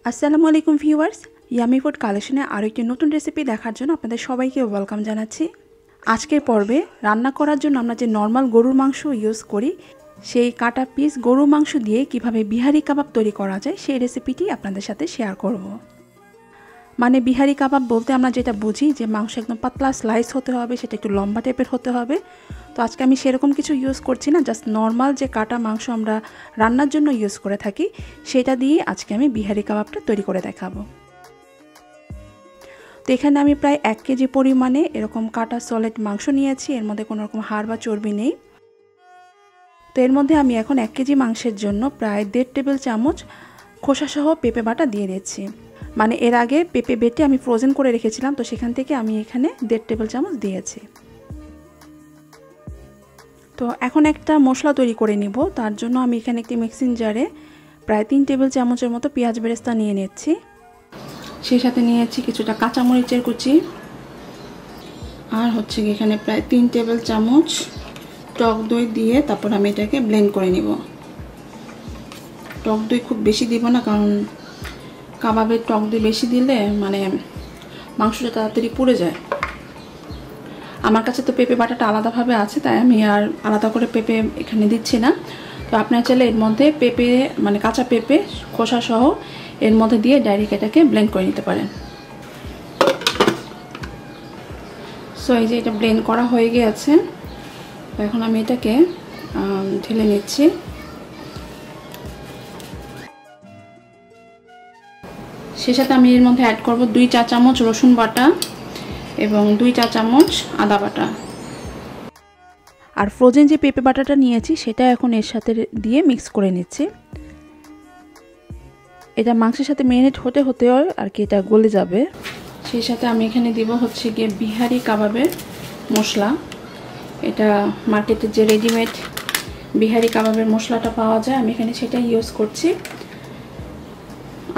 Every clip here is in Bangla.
আসসালামু আলাইকুম ভিউয়ার্স, ইয়ামি ফুড কালেকশনে আরও একটি নতুন রেসিপি দেখার জন্য আপনাদের সবাইকে ওয়েলকাম জানাচ্ছি। আজকের পর্বে রান্না করার জন্য আমরা যে নর্মাল গরুর মাংস ইউজ করি, সেই কাটা পিস গরুর মাংস দিয়ে কিভাবে বিহারি কাবাব তৈরি করা যায় সেই রেসিপিটি আপনাদের সাথে শেয়ার করব। মানে বিহারি কাবাব বলতে আমরা যেটা বুঝি যে মাংস একদম পাতলা স্লাইস হতে হবে, সেটা একটু লম্বা টাইপের হতে হবে। তো আজকে আমি সেরকম কিছু ইউজ করছি না, জাস্ট নর্মাল যে কাটা মাংস আমরা রান্নার জন্য ইউজ করে থাকি সেটা দিয়ে আজকে আমি বিহারি কাবাবটা তৈরি করে দেখাবো। তো এখানে আমি প্রায় 1 কেজি পরিমাণে এরকম কাটা সলিড মাংস নিয়েছি, এর মধ্যে কোনো রকম হাড় বা চর্বি নেই। তো এর মধ্যে আমি এখন 1 কেজি মাংসের জন্য প্রায় 1.5 টেবিল চামচ খোসাসহ পেঁপে বাটা দিয়ে দিচ্ছি। মানে এর আগে পেঁপে বেটে আমি ফ্রোজেন করে রেখেছিলাম, তো সেখান থেকে আমি এখানে 1.5 টেবিল চামচ দিয়েছি। তো এখন একটা মশলা তৈরি করে নিব। তার জন্য আমি এখানে একটি মিক্সিং জারে প্রায় 3 টেবিল চামচের মতো পেঁয়াজ বেরেস্তা নিয়ে নিচ্ছি। সেই সাথে নিয়েছি কিছুটা কাঁচামরিচের কুচি, আর হচ্ছে এখানে প্রায় 3 টেবিল চামচ টক দই দিয়ে তারপর আমি এটাকে ব্লেন্ড করে নিব। টক দই খুব বেশি দিব না, কারণ কাবাবে টক দই বেশি দিলে মানে মাংসটা তাড়াতাড়ি পুড়ে যায়। আমার কাছে তো পেঁপে বাটাটা আলাদাভাবে আছে, তাই আমি আর আলাদা করে পেঁপে এখানে দিচ্ছি না। তো আপনারা চাইলে এর মধ্যে পেঁপে মানে কাঁচা পেঁপে খোসা সহ এর মধ্যে দিয়ে ডাইরেক্ট এটাকে ব্লেন্ড করে নিতে পারেন। সো এই যে এটা ব্লেন্ড করা হয়ে গিয়েছে, এখন আমি এটাকে ঢেলে নিচ্ছি। সে সাথে আমি এর মধ্যে অ্যাড করব 2 চা চামচ রসুন বাটা এবং 2 চা চামচ আদা বাটা। আর ফ্রোজেন যে পেঁপে বাটাটা নিয়েছি সেটা এখন এর সাথে দিয়ে মিক্স করে নিচ্ছি। এটা মাংসের সাথে ম্যারিনেট হতে হতে আর কি এটা গলে যাবে। সেই সাথে আমি এখানে দিব হচ্ছে গিয়ে বিহারি কাবাবের মশলা। এটা মার্কেটে যে রেডিমেড বিহারি কাবাবের মশলাটা পাওয়া যায়, আমি এখানে সেটা ইউজ করছি।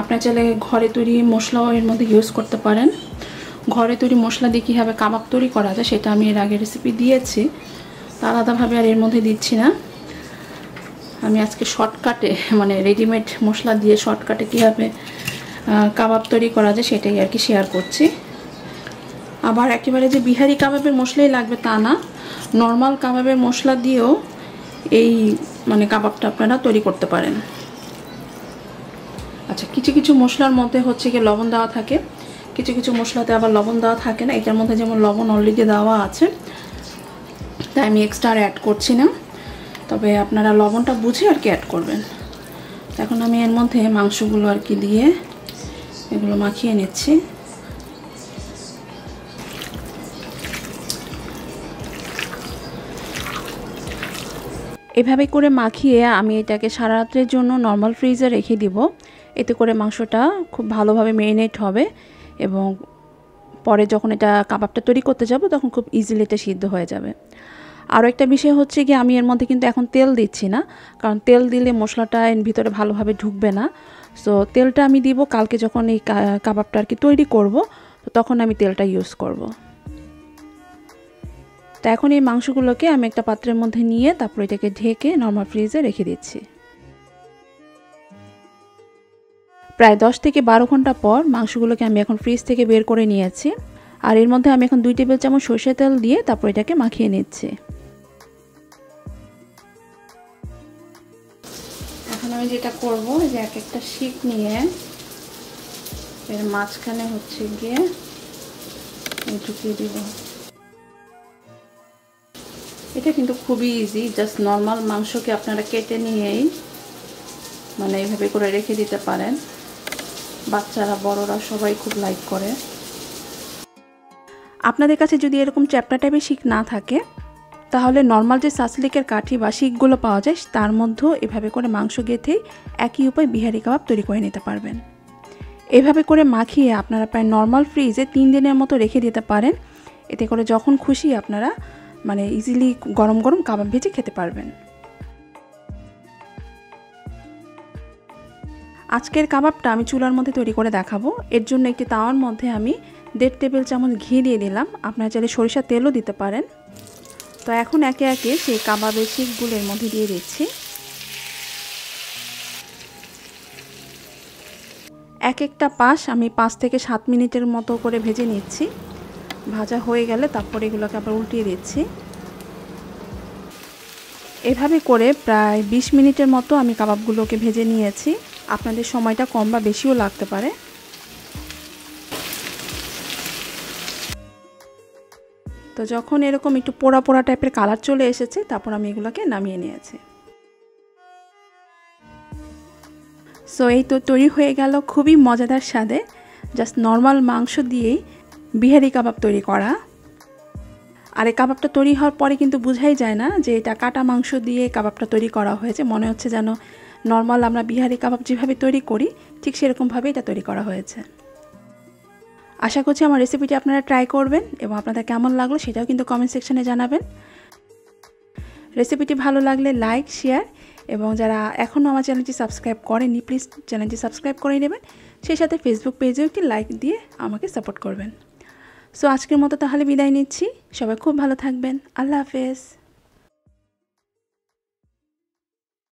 আপনারা চাইলে ঘরে তৈরি মশলাও এর মধ্যে ইউজ করতে পারেন। ঘরে তৈরি মশলা দিয়ে কীভাবে কাবাব তৈরি করা যায় সেটা আমি এর আগে রেসিপি দিয়েছি, তা আলাদাভাবে আর এর মধ্যে দিচ্ছি না। আমি আজকে শর্টকাটে মানে রেডিমেড মশলা দিয়ে শর্টকাটে কীভাবে কাবাব তৈরি করা যায় সেটাই আর কি শেয়ার করছি। আবার একেবারে যে বিহারি কাবাবের মশলাই লাগবে তা না, নর্মাল কাবাবের মশলা দিয়েও এই মানে কাবাবটা আপনারা তৈরি করতে পারেন। আচ্ছা, কিছু কিছু মশলার মধ্যে হচ্ছে গিয়ে লবণ দেওয়া থাকে, কিছু কিছু মশলাতে আবার লবণ দেওয়া থাকে না। এটার মধ্যে যেমন লবণ অলরেডি দেওয়া আছে, তাই আমি এক্সট্রা অ্যাড করছি না, তবে আপনারা লবণটা বুঝে আর কি অ্যাড করবেন। এখন আমি এর মধ্যে মাংসগুলো আর কি দিয়ে এগুলো মাখিয়ে নিচ্ছি। এভাবে করে মাখিয়ে আমি এটাকে সারা রাত্রের জন্য নর্মাল ফ্রিজে রেখে দিব। এতে করে মাংসটা খুব ভালোভাবে ম্যারিনেট হবে এবং পরে যখন এটা কাবাবটা তৈরি করতে যাব তখন খুব ইজিলি এটা সিদ্ধ হয়ে যাবে। আরও একটা বিষয় হচ্ছে কি, আমি এর মধ্যে কিন্তু এখন তেল দিচ্ছি না, কারণ তেল দিলে মশলাটা এর ভিতরে ভালোভাবে ঢুকবে না। সো তেলটা আমি দিব কালকে যখন এই কাবাবটা আর কি তৈরি করব, তো তখন আমি তেলটা ইউজ করব। তো এখন এই মাংসগুলোকে আমি একটা পাত্রের মধ্যে নিয়ে তারপর এটাকে ঢেকে নর্মাল ফ্রিজে রেখে দিচ্ছি। প্রায় 10 থেকে 12 ঘন্টা পর মাংসগুলোকে আমি এখন ফ্রিজ থেকে বের করে নিয়েছি, আর এর মধ্যে আমি এখন 2 টেবিল চামচ সরষের তেল দিয়ে তারপর এটাকে মাখিয়ে নিচ্ছি। এখন আমি যেটা করব যে এক একটা শিক নিয়ে এর মাঝখানে হচ্ছে গিয়ে ঢুকিয়ে দিব। এটা কিন্তু খুবই ইজি, জাস্ট নর্মাল মাংসকে আপনারা কেটে নিয়েই মানে এইভাবে করে রেখে দিতে পারেন। বাচ্চারা বড়রা সবাই খুব লাইক করে। আপনাদের কাছে যদি এরকম চ্যাপ্টা টাইপের শিক না থাকে, তাহলে নর্মাল যে সাসলিকের কাঠি বা শিকগুলো পাওয়া যায় তার মধ্যেও এভাবে করে মাংস গেঁথে একই উপায় বিহারি কাবাব তৈরি করে নিতে পারবেন। এভাবে করে মাখিয়ে আপনারা প্রায় নর্মাল ফ্রিজে 3 দিনের মতো রেখে দিতে পারেন। এতে করে যখন খুশি আপনারা মানে ইজিলি গরম গরম কাবাব ভেজে খেতে পারবেন। আজকের কাবাবটা আমি চুলার মধ্যে তৈরি করে দেখাবো। এর জন্য একটি তাওয়ার মধ্যে আমি 1.5 টেবিল চামচ ঘি দিয়ে দিলাম, আপনারা চাইলে সরিষার তেলও দিতে পারেন। তো এখন একে একে সেই কাবাবের শিকগুলো এর মধ্যে দিয়ে দিচ্ছি। এক একটা পাশ আমি 5 থেকে 7 মিনিটের মতো করে ভেজে নিচ্ছি। ভাজা হয়ে গেলে তারপর এগুলোকে আবার উল্টিয়ে দিচ্ছি। এভাবে করে প্রায় 20 মিনিটের মতো আমি কাবাবগুলোকে ভেজে নিয়েছি। আপনাদের সময়টা কম বা বেশিও লাগতে পারে। তো যখন এরকম একটু পোড়া পোড়া টাইপের কালার চলে এসেছে তারপর আমি এগুলোকে নামিয়ে নিয়েছি। সো এই তো তৈরি হয়ে গেল খুবই মজাদার স্বাদে জাস্ট নর্মাল মাংস দিয়েই বিহারি কাবাব তৈরি করা। আর এই কাবাবটা তৈরি হওয়ার পরে কিন্তু বোঝাই যায় না যে এটা কাটা মাংস দিয়ে কাবাবটা তৈরি করা হয়েছে। মনে হচ্ছে যেন নর্মাল আমরা বিহারি কাবাব যেভাবে তৈরি করি ঠিক সেরকমভাবে এটা তৈরি করা হয়েছে। আশা করছি আমার রেসিপিটি আপনারা ট্রাই করবেন এবং আপনাদের কেমন লাগলো সেটাও কিন্তু কমেন্ট সেকশনে জানাবেন। রেসিপিটি ভালো লাগলে লাইক, শেয়ার এবং যারা এখনও আমার চ্যানেলটি সাবস্ক্রাইব করেননি প্লিজ চ্যানেলটি সাবস্ক্রাইব করে নেবেন। সেই সাথে ফেসবুক পেজেও একটি লাইক দিয়ে আমাকে সাপোর্ট করবেন। সো আজকের মতো তাহলে বিদায় নিচ্ছি। সবাই খুব ভালো থাকবেন। আল্লাহ হাফেজ।